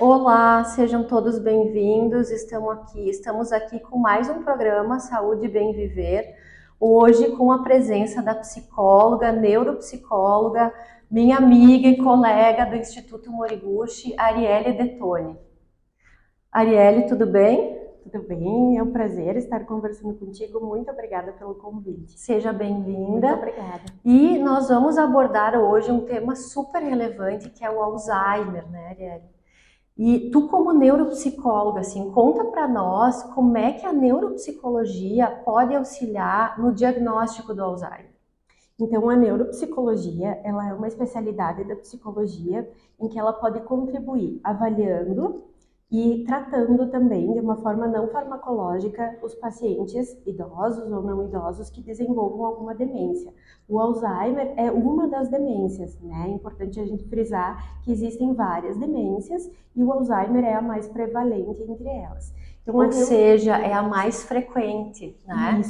Olá, sejam todos bem-vindos. Estamos aqui com mais um programa Saúde e Bem Viver. Hoje com a presença da psicóloga, neuropsicóloga, minha amiga e colega do Instituto Moriguchi, Arielle Detoni. Arielle, tudo bem? Tudo bem? É um prazer estar conversando contigo. Muito obrigada pelo convite. Seja Muito bem-vinda. obrigada. E nós vamos abordar hoje um tema super relevante que é o Alzheimer, né, Arielle? E tu, como neuropsicóloga, assim, conta para nós como é que a neuropsicologia pode auxiliar no diagnóstico do Alzheimer. Então, a neuropsicologia, ela é uma especialidade da psicologia em que ela pode contribuir avaliando e tratando também de uma forma não farmacológica os pacientes idosos ou não idosos que desenvolvam alguma demência. O Alzheimer é uma das demências, né? É importante a gente frisar que existem várias demências e o Alzheimer é a mais prevalente entre elas. Então, Ou seja, é a mais frequente, né?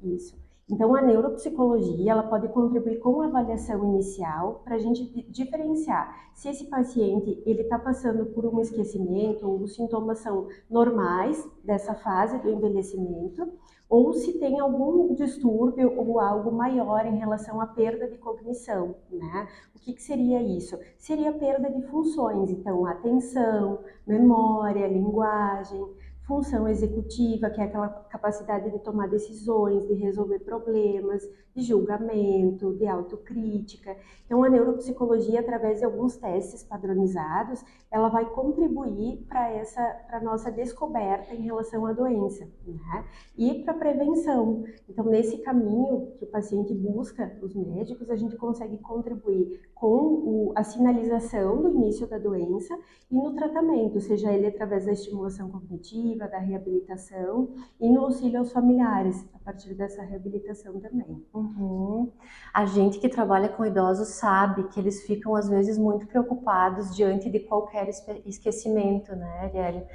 Isso. Então, a neuropsicologia, ela pode contribuir com a avaliação inicial para a gente diferenciar se esse paciente ele está passando por um esquecimento ou os sintomas são normais dessa fase do envelhecimento ou se tem algum distúrbio ou algo maior em relação à perda de cognição, né? O que seria isso? Seria perda de funções, então atenção, memória, linguagem, função executiva, que é aquela capacidade de tomar decisões, de resolver problemas, de julgamento, de autocrítica. Então, a neuropsicologia, através de alguns testes padronizados, ela vai contribuir para a nossa descoberta em relação à doença, né? E para a prevenção. Então, nesse caminho que o paciente busca os médicos, a gente consegue contribuir com a sinalização do início da doença e no tratamento, seja ele através da estimulação cognitiva, da reabilitação e no auxílio aos familiares, a partir dessa reabilitação também. Uhum. A gente que trabalha com idosos sabe que eles ficam às vezes muito preocupados diante de qualquer esquecimento, né, Arielle?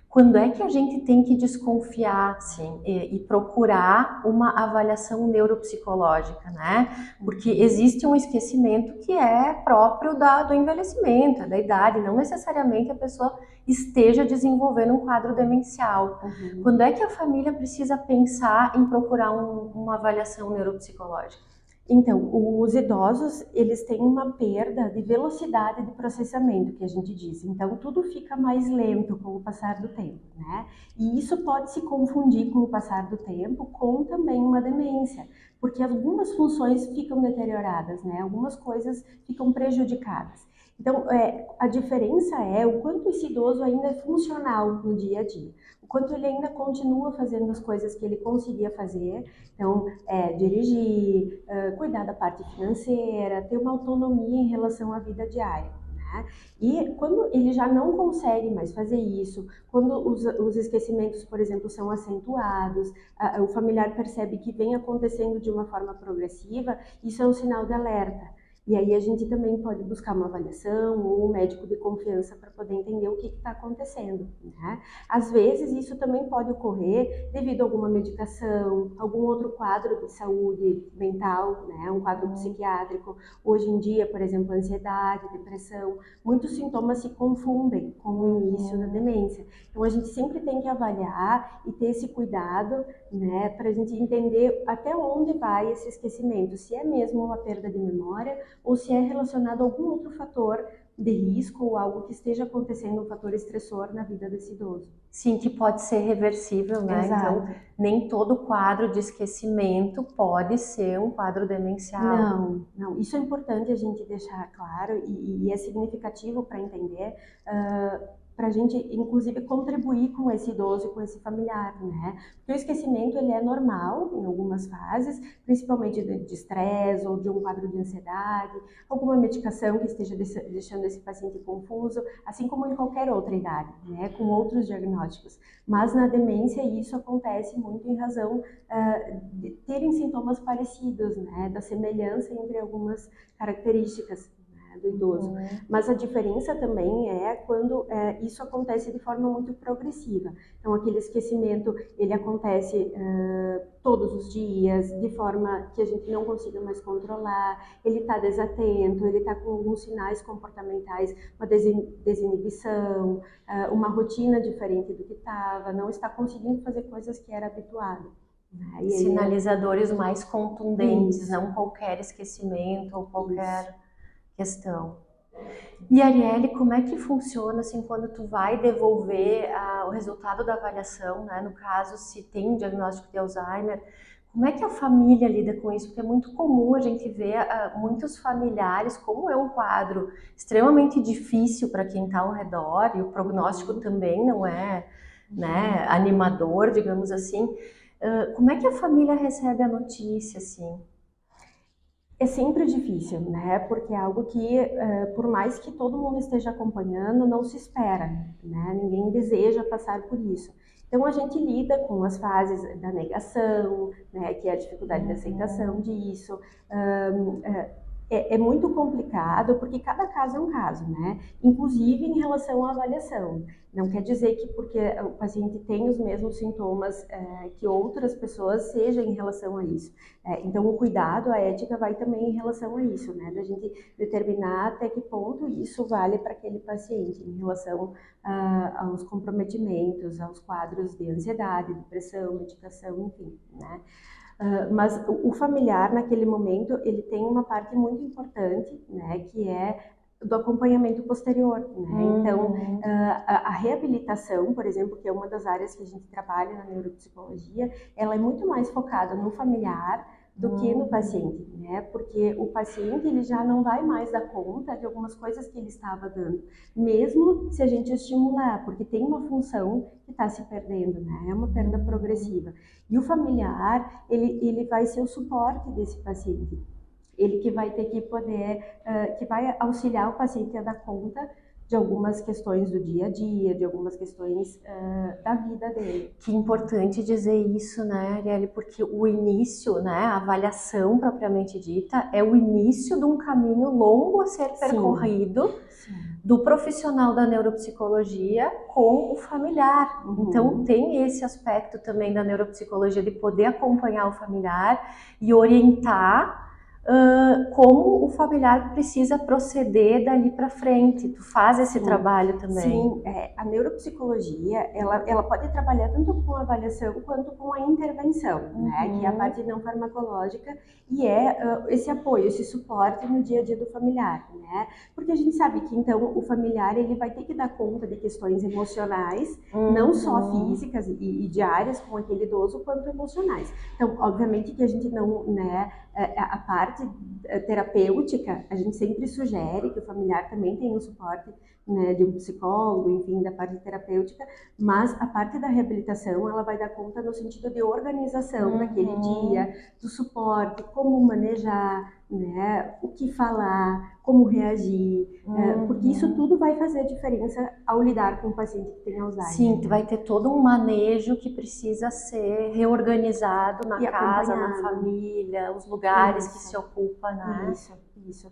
Quando é que a gente tem que desconfiar, assim, e procurar uma avaliação neuropsicológica, né? Porque existe um esquecimento que é próprio do envelhecimento, da idade, não necessariamente a pessoa esteja desenvolvendo um quadro demencial. Quando é que a família precisa pensar em procurar uma avaliação neuropsicológica? Então, os idosos, eles têm uma perda de velocidade de processamento, que a gente diz. Então, tudo fica mais lento com o passar do tempo, né? E isso pode se confundir com o passar do tempo com também uma demência, porque algumas funções ficam deterioradas, né? Algumas coisas ficam prejudicadas. Então, a diferença é o quanto esse idoso ainda é funcional no dia a dia, o quanto ele ainda continua fazendo as coisas que ele conseguia fazer. Então, dirigir, cuidar da parte financeira, ter uma autonomia em relação à vida diária. Né? E quando ele já não consegue mais fazer isso, quando os esquecimentos, por exemplo, são acentuados, o familiar percebe que vem acontecendo de uma forma progressiva, isso é um sinal de alerta. E aí a gente também pode buscar uma avaliação ou um médico de confiança para poder entender o que está acontecendo, né? Às vezes isso também pode ocorrer devido a alguma medicação, algum outro quadro de saúde mental, né? Um quadro psiquiátrico. Hoje em dia, por exemplo, ansiedade, depressão, muitos sintomas se confundem com o início da demência. Então a gente sempre tem que avaliar e ter esse cuidado, né? Para a gente entender até onde vai esse esquecimento, se é mesmo uma perda de memória ou se é relacionado a algum outro fator de risco ou algo que esteja acontecendo, um fator estressor na vida desse idoso. Sim, que pode ser reversível, né? Exato. Então, nem todo quadro de esquecimento pode ser um quadro demencial. Não. Isso é importante a gente deixar claro e é significativo para entender, para a gente, inclusive, contribuir com esse idoso e com esse familiar, né? Porque o esquecimento, ele é normal em algumas fases, principalmente de estresse ou de um quadro de ansiedade, alguma medicação que esteja deixando esse paciente confuso, assim como em qualquer outra idade, né? Com outros diagnósticos. Mas na demência isso acontece muito em razão de terem sintomas parecidos, né? Da semelhança entre algumas características. né, do idoso. Mas a diferença também é quando isso acontece de forma muito progressiva. Então, aquele esquecimento, ele acontece todos os dias, de forma que a gente não consiga mais controlar, ele está desatento, ele está com alguns sinais comportamentais, uma desinibição, uma rotina diferente do que estava, não está conseguindo fazer coisas que era habituado. Né? Sinalizadores mais contundentes, não qualquer esquecimento ou qualquer questão. E Arielle, como é que funciona assim quando tu vai devolver o resultado da avaliação, né? No caso, se tem um diagnóstico de Alzheimer, como é que a família lida com isso? Porque é muito comum a gente ver muitos familiares, como é um quadro extremamente difícil para quem está ao redor, e o prognóstico também não é, né, animador, digamos assim. Como é que a família recebe a notícia, assim? É sempre difícil, né? Porque é algo que, por mais que todo mundo esteja acompanhando, não se espera, né? Ninguém deseja passar por isso. Então, a gente lida com as fases da negação, né? Que é a dificuldade de aceitação disso. É muito complicado, porque cada caso é um caso, né? Inclusive em relação à avaliação. Não quer dizer que porque o paciente tem os mesmos sintomas que outras pessoas, seja em relação a isso. Então, o cuidado, a ética vai também em relação a isso, né? Da gente determinar até que ponto isso vale para aquele paciente, em relação aos comprometimentos, aos quadros de ansiedade, depressão, medicação, enfim, né? Mas o familiar, naquele momento, ele tem uma parte muito importante, né, que é do acompanhamento posterior, né? Então, a reabilitação, por exemplo, que é uma das áreas que a gente trabalha na neuropsicologia, ela é muito mais focada no familiar do que no paciente, né? Porque o paciente, ele já não vai mais dar conta de algumas coisas que ele estava dando, mesmo se a gente estimular, porque tem uma função que está se perdendo, né? É uma perda progressiva. E o familiar, ele vai ser o suporte desse paciente. Ele que vai ter que poder, que vai auxiliar o paciente a dar conta de algumas questões do dia a dia, de algumas questões da vida dele. Que importante dizer isso, né, Arielle? Porque o início, né, a avaliação propriamente dita, é o início de um caminho longo a ser percorrido do profissional da neuropsicologia com o familiar. Então, tem esse aspecto também da neuropsicologia de poder acompanhar o familiar e orientar como o familiar precisa proceder dali para frente. Tu faz esse trabalho também? Sim, a neuropsicologia, ela pode trabalhar tanto com a avaliação quanto com a intervenção, né? Que é a parte não farmacológica e esse apoio, esse suporte no dia a dia do familiar, né? Porque a gente sabe que, então, o familiar, ele vai ter que dar conta de questões emocionais, não só físicas e diárias com aquele idoso, quanto emocionais. Então, obviamente que a gente não, né, a parte terapêutica, a gente sempre sugere que o familiar também tenha um suporte, né, de um psicólogo, enfim, da parte terapêutica, mas a parte da reabilitação, ela vai dar conta no sentido de organização daquele dia, do suporte, como manejar, né, o que falar, como reagir, porque isso tudo vai fazer a diferença ao lidar com um paciente que tem Alzheimer. Sim, vai ter todo um manejo que precisa ser reorganizado na casa, na família, os lugares que se ocupa, né? Isso.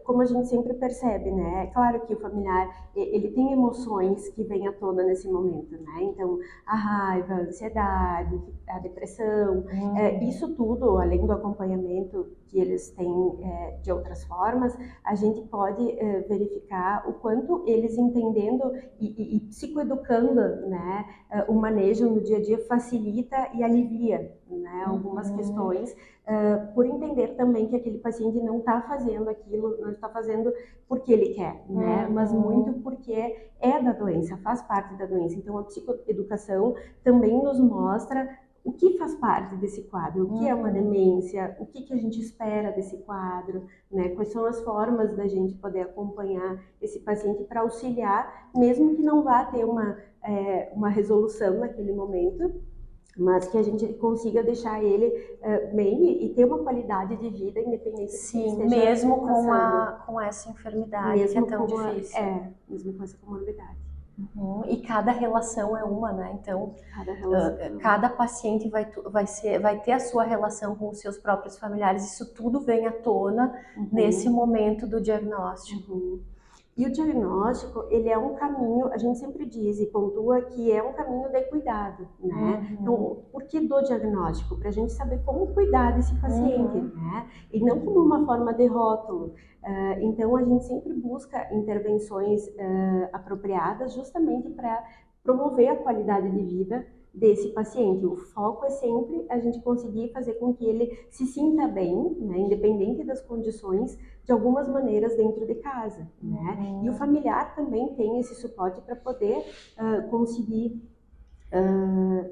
Como a gente sempre percebe, né? É claro que o familiar, ele tem emoções que vêm à tona nesse momento, né? Então, a raiva, a ansiedade, a depressão, isso tudo, além do acompanhamento que eles têm de outras formas, a gente pode verificar o quanto eles entendendo e psicoeducando, né, o manejo no dia a dia facilita e alivia, né, algumas questões, por entender também que aquele paciente não está fazendo aquilo, não está fazendo porque ele quer, né, mas muito porque é da doença, faz parte da doença. Então, a psicoeducação também nos mostra o que faz parte desse quadro, o que é uma demência, o que a gente espera desse quadro, né? Quais são as formas da gente poder acompanhar esse paciente para auxiliar, mesmo que não vá ter uma resolução naquele momento, mas que a gente consiga deixar ele bem e ter uma qualidade de vida independente. Sim, mesmo com essa enfermidade mesmo que é tão difícil. Mesmo com essa comorbidade. E cada relação é uma, né? Então, cada paciente vai ter a sua relação com os seus próprios familiares. Isso tudo vem à tona nesse momento do diagnóstico. E o diagnóstico, ele é um caminho, a gente sempre diz e pontua que é um caminho de cuidado, né? Então, por que do diagnóstico? Para a gente saber como cuidar desse paciente, né? E não como uma forma de rótulo. Então, a gente sempre busca intervenções apropriadas justamente para promover a qualidade de vida desse paciente. O foco é sempre a gente conseguir fazer com que ele se sinta bem, né, independente das condições, de algumas maneiras dentro de casa, né? E o familiar também tem esse suporte para poder conseguir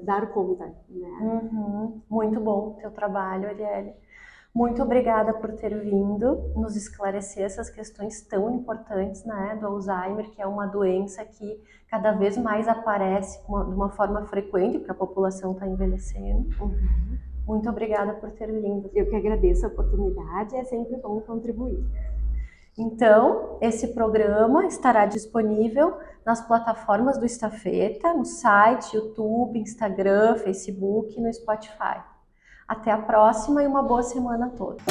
dar conta, né? Muito bom o teu trabalho, Arielle. Muito obrigada por ter vindo nos esclarecer essas questões tão importantes, né, do Alzheimer, que é uma doença que cada vez mais aparece de uma forma frequente, porque a população está envelhecendo. Muito obrigada por ter vindo. Eu que agradeço a oportunidade, é sempre bom contribuir. Então, esse programa estará disponível nas plataformas do Estafeta, no site, YouTube, Instagram, Facebook e no Spotify. Até a próxima e uma boa semana a todos.